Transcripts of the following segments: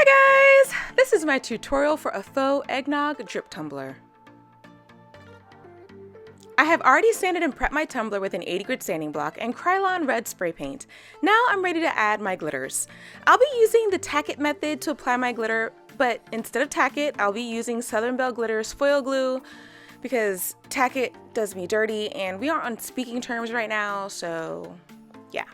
Hi guys! This is my tutorial for a faux eggnog drip tumbler. I have already sanded and prepped my tumbler with an 80 grit sanding block and Krylon red spray paint. Now I'm ready to add my glitters. I'll be using the tack it method to apply my glitter, but instead of tack it, I'll be using Southern Belle Glitter's foil glue because tack it does me dirty and we aren't on speaking terms right now, so yeah.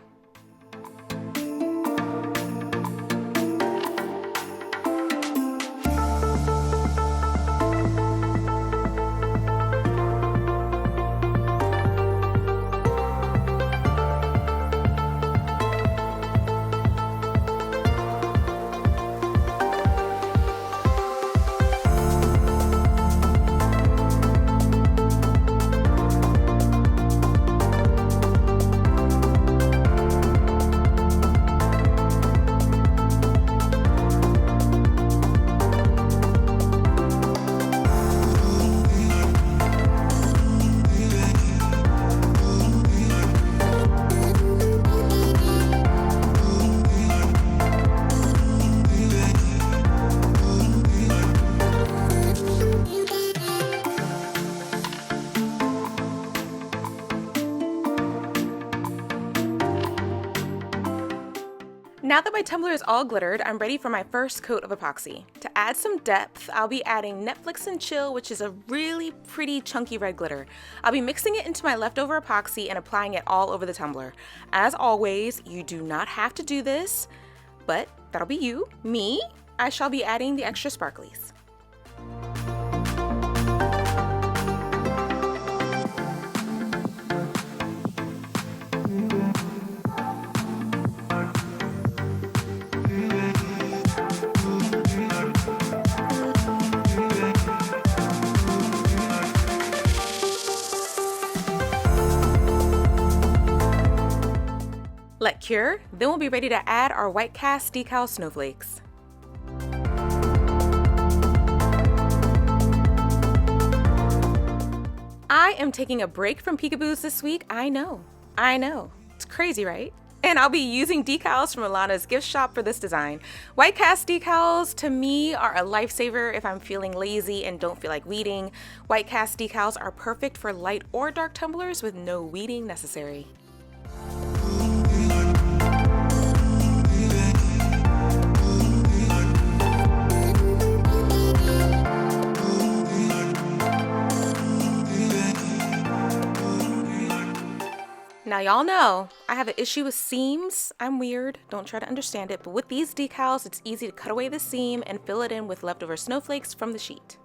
Now that my tumbler is all glittered, I'm ready for my first coat of epoxy. To add some depth, I'll be adding Netflix and Chill, which is a really pretty chunky red glitter. I'll be mixing it into my leftover epoxy and applying it all over the tumbler. As always, you do not have to do this, but that'll be you. Me, I shall be adding the extra sparklies. Let cure, then we'll be ready to add our white cast decal snowflakes. I am taking a break from peekaboos this week. I know. It's crazy, right? And I'll be using decals from Alana's gift shop for this design. White cast decals to me are a lifesaver if I'm feeling lazy and don't feel like weeding. White cast decals are perfect for light or dark tumblers with no weeding necessary. Now y'all know I have an issue with seams. I'm weird, don't try to understand it, but with these decals it's easy to cut away the seam and fill it in with leftover snowflakes from the sheet.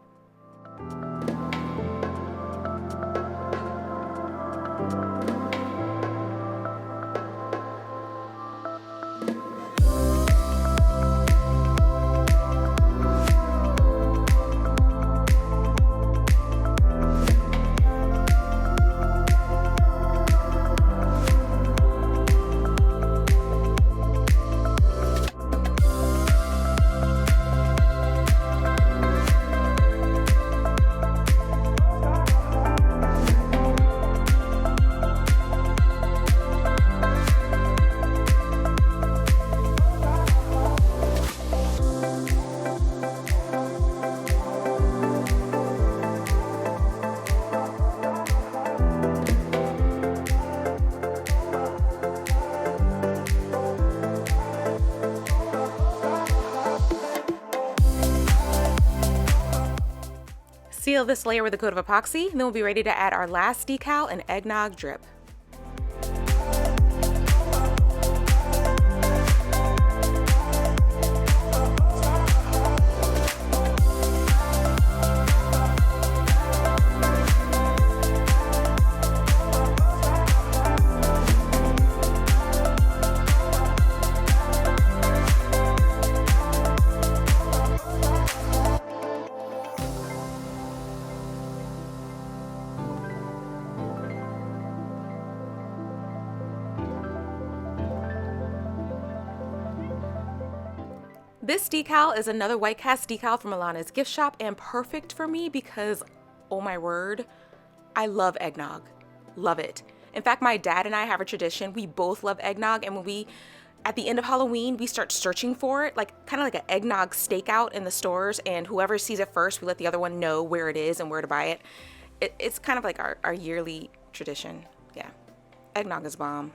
Seal this layer with a coat of epoxy, and then we'll be ready to add our last decal and eggnog drip. This decal is another white cast decal from Alana's gift shop and perfect for me because, oh my word, I love eggnog. Love it. In fact, my dad and I have a tradition. We both love eggnog, and when we at the end of Halloween, we start searching for it, like kind of like an eggnog stakeout in the stores, and whoever sees it first, we let the other one know where it is and where to buy it. It's kind of like our yearly tradition. Yeah, eggnog is bomb.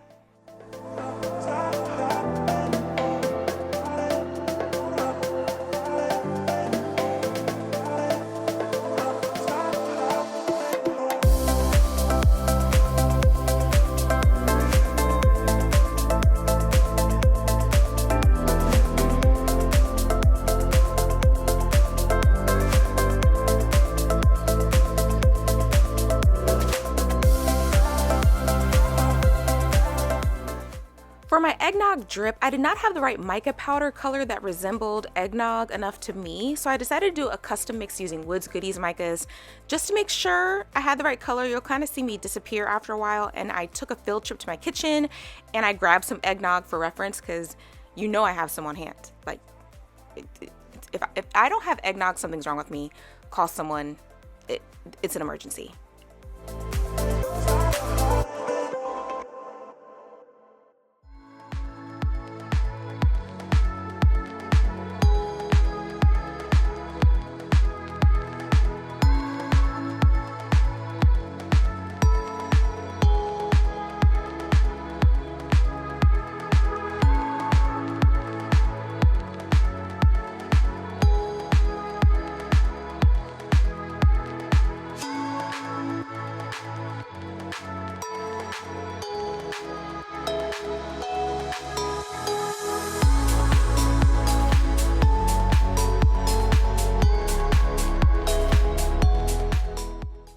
For my eggnog drip, I did not have the right mica powder color that resembled eggnog enough to me, so I decided to do a custom mix using Woods Goodies micas. Just to make sure I had the right color, you'll kind of see me disappear after a while, and I took a field trip to my kitchen and I grabbed some eggnog for reference, because you know I have some on hand. Like, if I don't have eggnog, something's wrong with me. Call someone. It's an emergency.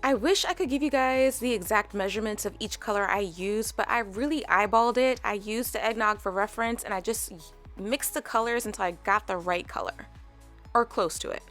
I wish I could give you guys the exact measurements of each color I used, but I really eyeballed it. I used the eggnog for reference, and I just mixed the colors until I got the right color, or close to it.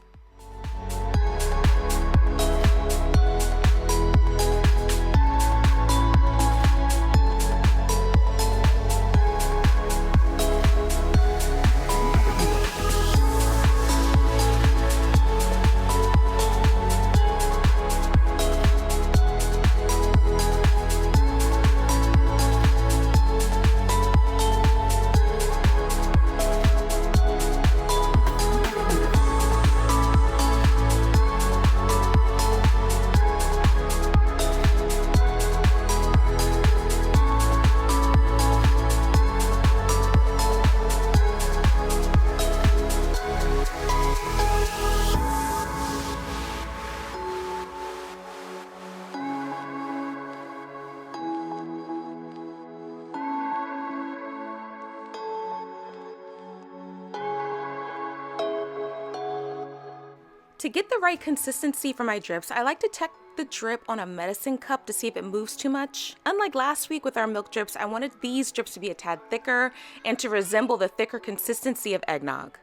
To get the right consistency for my drips, I like to check the drip on a medicine cup to see if it moves too much. Unlike last week with our milk drips, I wanted these drips to be a tad thicker and to resemble the thicker consistency of eggnog.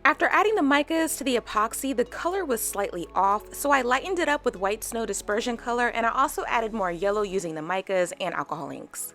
After adding the micas to the epoxy, the color was slightly off, so I lightened it up with white snow dispersion color, and I also added more yellow using the micas and alcohol inks.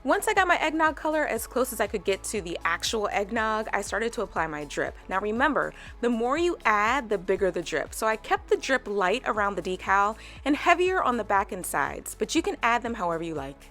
Once I got my eggnog color as close as I could get to the actual eggnog, I started to apply my drip. Now remember, the more you add, the bigger the drip. So I kept the drip light around the decal and heavier on the back and sides, but you can add them however you like.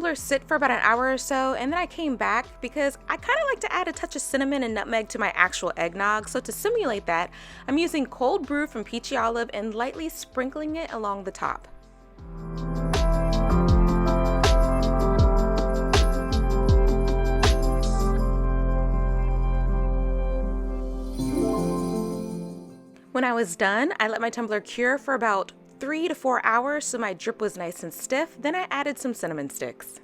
tumbler sit for about an hour or so, and then I came back because I kind of like to add a touch of cinnamon and nutmeg to my actual eggnog. So to simulate that, I'm using cold brew from Peachy Olive and lightly sprinkling it along the top. When I was done, I let my tumbler cure for about 3 to 4 hours so my drip was nice and stiff. Then I added some cinnamon sticks.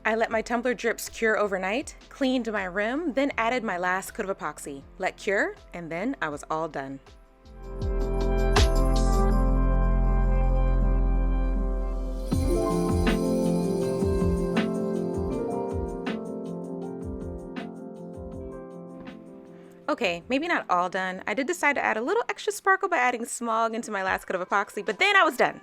I let my tumbler drips cure overnight, cleaned my rim, then added my last coat of epoxy. Let cure, and then I was all done. Okay, maybe not all done. I did decide to add a little extra sparkle by adding smog into my last coat of epoxy, but then I was done.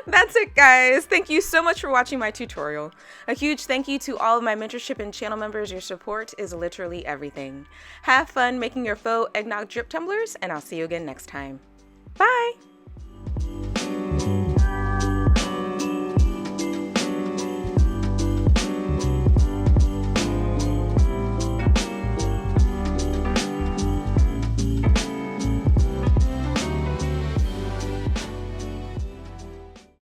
That's it, guys. Thank you so much for watching my tutorial. A huge thank you to all of my mentorship and channel members. Your support is literally everything. Have fun making your faux eggnog drip tumblers, and I'll see you again next time. Bye!